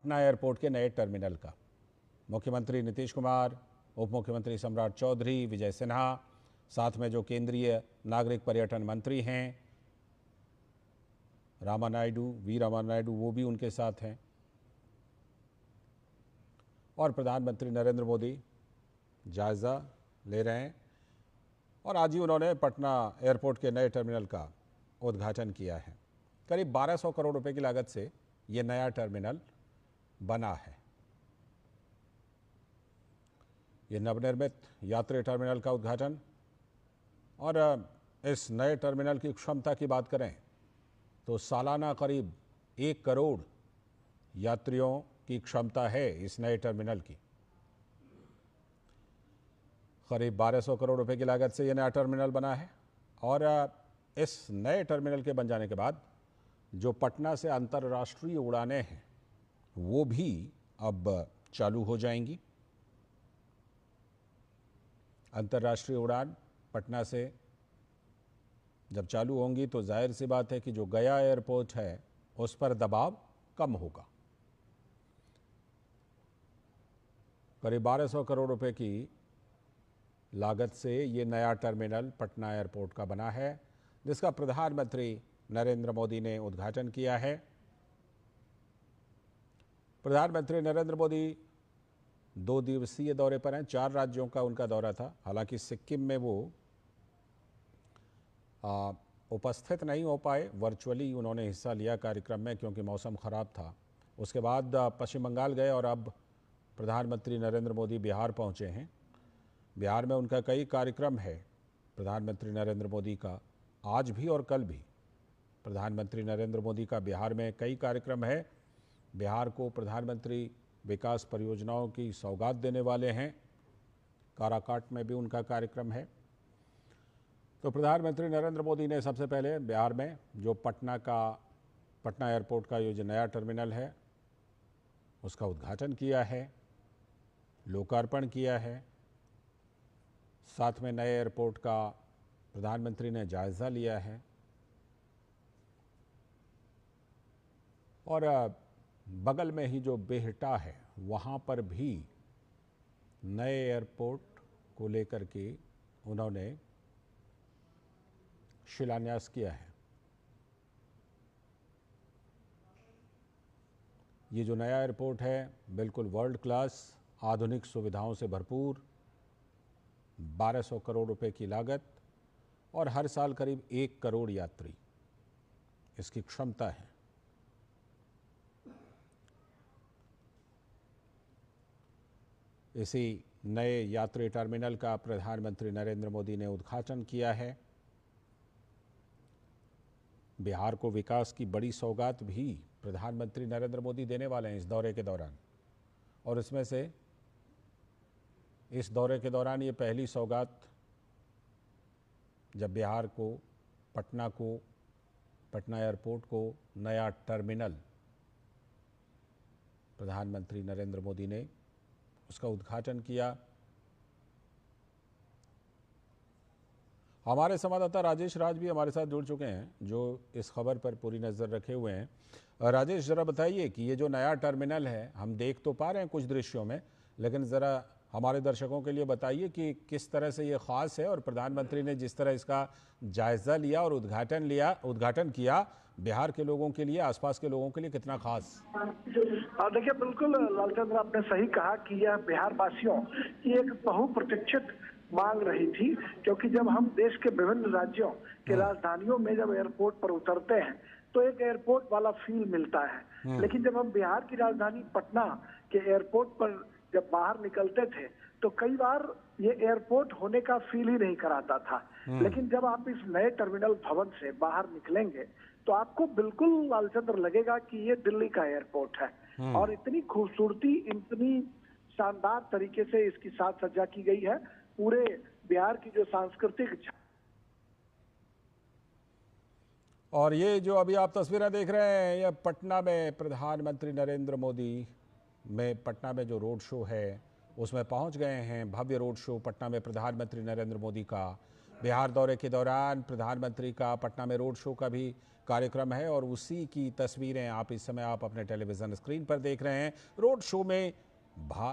Patna airport के नए terminal का। मुख्यमंत्री नीतीश कुमार, उप मुख्यमंत्री सम्राट चौधरी, विजय सिन्हा, साथ में जो केंद्रीय नागरिक पर्यटन मंत्री हैं वी रामा नायडू, वो भी उनके साथ हैं। और प्रधानमंत्री नरेंद्र मोदी जायज़ा ले रहे हैं और आज ही उन्होंने पटना एयरपोर्ट के नए टर्मिनल का उद्घाटन किया है। करीब 1200 करोड़ रुपए की लागत से ये नया टर्मिनल बना है। ये नवनिर्मित यात्री टर्मिनल का उद्घाटन, और इस नए टर्मिनल की क्षमता की बात करें तो सालाना करीब 1 करोड़ यात्रियों की क्षमता है इस नए टर्मिनल की। करीब 1200 करोड़ रुपए की लागत से यह नया टर्मिनल बना है और इस नए टर्मिनल के बन जाने के बाद जो पटना से अंतर्राष्ट्रीय उड़ानें हैं वो भी अब चालू हो जाएंगी। अंतर्राष्ट्रीय उड़ान पटना से जब चालू होंगी तो जाहिर सी बात है कि जो गया एयरपोर्ट है उस पर दबाव कम होगा। करीब 1200 करोड़ रुपए की लागत से ये नया टर्मिनल पटना एयरपोर्ट का बना है, जिसका प्रधानमंत्री नरेंद्र मोदी ने उद्घाटन किया है। प्रधानमंत्री नरेंद्र मोदी 2 दिवसीय दौरे पर हैं। 4 राज्यों का उनका दौरा था। हालांकि सिक्किम में वो उपस्थित नहीं हो पाए, वर्चुअली उन्होंने हिस्सा लिया कार्यक्रम में क्योंकि मौसम ख़राब था। उसके बाद पश्चिम बंगाल गए और अब प्रधानमंत्री नरेंद्र मोदी बिहार पहुंचे हैं। बिहार में उनका कई कार्यक्रम है प्रधानमंत्री नरेंद्र मोदी का, आज भी और कल भी प्रधानमंत्री नरेंद्र मोदी का बिहार में कई कार्यक्रम है। बिहार को प्रधानमंत्री विकास परियोजनाओं की सौगात देने वाले हैं। काराकाट में भी उनका कार्यक्रम है। तो प्रधानमंत्री नरेंद्र मोदी ने सबसे पहले बिहार में जो पटना एयरपोर्ट का जो नया टर्मिनल है उसका उद्घाटन किया है, लोकार्पण किया है। साथ में नए एयरपोर्ट का प्रधानमंत्री ने जायज़ा लिया है और बगल में ही जो बिहटा है वहाँ पर भी नए एयरपोर्ट को लेकर के उन्होंने शिलान्यास किया है। ये जो नया एयरपोर्ट है बिल्कुल वर्ल्ड क्लास, आधुनिक सुविधाओं से भरपूर, 1200 करोड़ रुपए की लागत और हर साल करीब 1 करोड़ यात्री इसकी क्षमता है। इसी नए यात्री टर्मिनल का प्रधानमंत्री नरेंद्र मोदी ने उद्घाटन किया है। बिहार को विकास की बड़ी सौगात भी प्रधानमंत्री नरेंद्र मोदी देने वाले हैं इस दौरे के दौरान, और इसमें से इस दौरे के दौरान ये पहली सौगात जब बिहार को, पटना एयरपोर्ट को नया टर्मिनल प्रधानमंत्री नरेंद्र मोदी ने उसका उद्घाटन किया। हमारे संवाददाता राजेश राज भी हमारे साथ जुड़ चुके हैं जो इस खबर पर पूरी नज़र रखे हुए हैं। राजेश, ज़रा बताइए कि ये जो नया टर्मिनल है, हम देख तो पा रहे हैं कुछ दृश्यों में, लेकिन ज़रा हमारे दर्शकों के लिए बताइए कि किस तरह से ये ख़ास है और प्रधानमंत्री ने जिस तरह इसका जायज़ा लिया और उद्घाटन किया, बिहार के लोगों के लिए, आसपास के लोगों के लिए कितना खास? देखिए, बिल्कुल लालचंद्र, आपने सही कहा कि यह बिहार वासियों की एक बहुप्रतीक्षित मांग रही थी, क्योंकि जब हम देश के विभिन्न राज्यों के राजधानियों में जब एयरपोर्ट पर उतरते हैं तो एक एयरपोर्ट वाला फील मिलता है, लेकिन जब हम बिहार की राजधानी पटना के एयरपोर्ट पर जब बाहर निकलते थे तो कई बार ये एयरपोर्ट होने का फील ही नहीं कराता था। लेकिन जब आप इस नए टर्मिनल भवन से बाहर निकलेंगे तो आपको बिल्कुल लालचंद्र लगेगा कि ये दिल्ली का एयरपोर्ट है और इतनी खूबसूरती, इतनी शानदार तरीके से इसकी साज सज्जा की गई है। पूरे बिहार की जो सांस्कृतिक, और ये जो अभी आप तस्वीरें देख रहे हैं, ये पटना में प्रधानमंत्री नरेंद्र मोदी में पटना में जो रोड शो है उसमें पहुंच गए हैं। भव्य रोड शो पटना में प्रधानमंत्री नरेंद्र मोदी का बिहार दौरे के दौरान प्रधानमंत्री का पटना में रोड शो का भी कार्यक्रम है और उसी की तस्वीरें आप इस समय आप अपने टेलीविजन स्क्रीन पर देख रहे हैं। रोड शो में